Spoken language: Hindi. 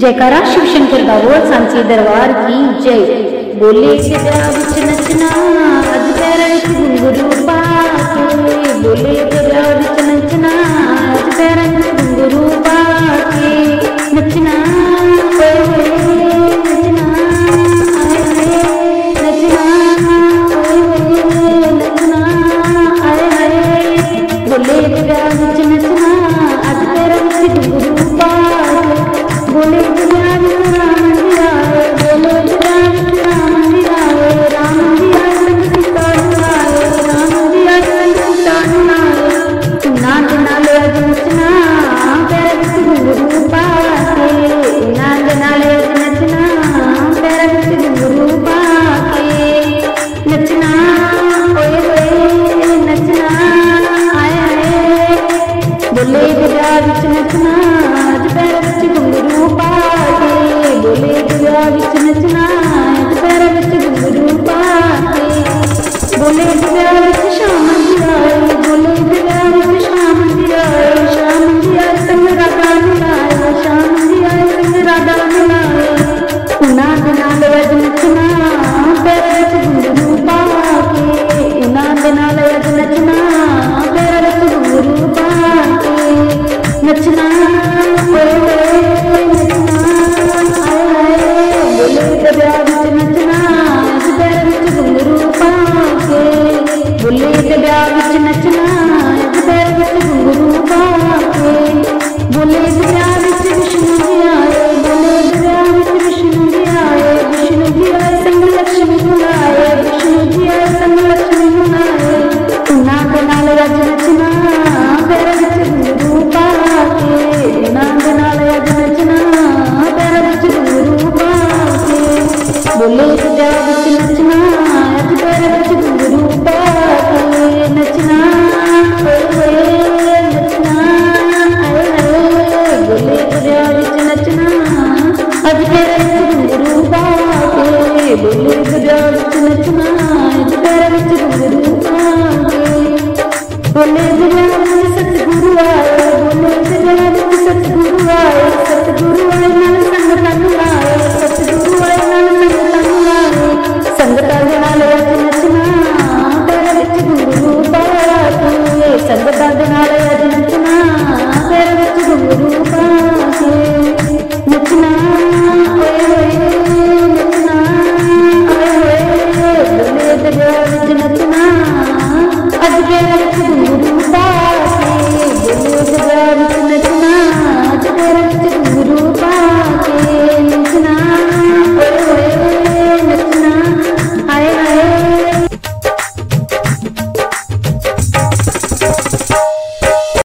जयकारा शिव शंकर बाबोल सांची दरबार की जय। बोले के ब्याह विच नचना अज पैरां विच घुंघरू पा के, बोले के ब्याह विच नचना अज पैरां विच घुंघरू पा के, नचना ओए होए नचना आए हाय, नचना ओए होए नचना आए हाय। बोले के ब्याह विच नचना अज पैरां विच घुंघरू पा के, बोले के ब्याह विच राम जी आए, बोले के ब्याह विच राम जी आए, राम जी आए संग सीता आए, राम जी आए संग सीता आए। उन्हां दे नाल अज नचना पैरां विच घुंघरू पा के, उन्हां दे नाल अज नचना पैरां विच घुंघरू पा के, नचना ओए होए नचना आए हाय। बोले के ब्याह विच नचना अज पैरां विच घुंघरू पा के, बोले के ब्याह विच नचना अज पैरां विच घुंघरू पा के, बोले के ब्याह विच शाम जी आए, बोले के ब्याह विच शाम जी आए, शाम जी आए संग राधा मिलाए, शाम जी आए संग राधा मिलाए। उन्हां दे नाल अज नचना पैरां विच घुंघरू पा के, उन्हां दे नाल अज नचना पैरां विच घुंघरू पा के, नचना ओए होए नचना आए हाय। बोले के ब्याह विच नचना अज पैरां विच घुंघरू पा के, बोले के ब्याह विच नचना अज पैरां विच घुंघरू पा के, बोले के ब्याह विच विष्णु जी आए, बोले के ब्याह विच विष्णु जी आए, विष्णु जी आए संग लक्ष्मी बुलाए, विष्णु जी आए संग लक्ष्मी बुलाए। उन्हां दे नाल अज नचना पैरां विच घुंघरू पा के, उन्हां दे नाल अज नचना पैरां विच घुंघरू पा के, बोले के ब्याह विच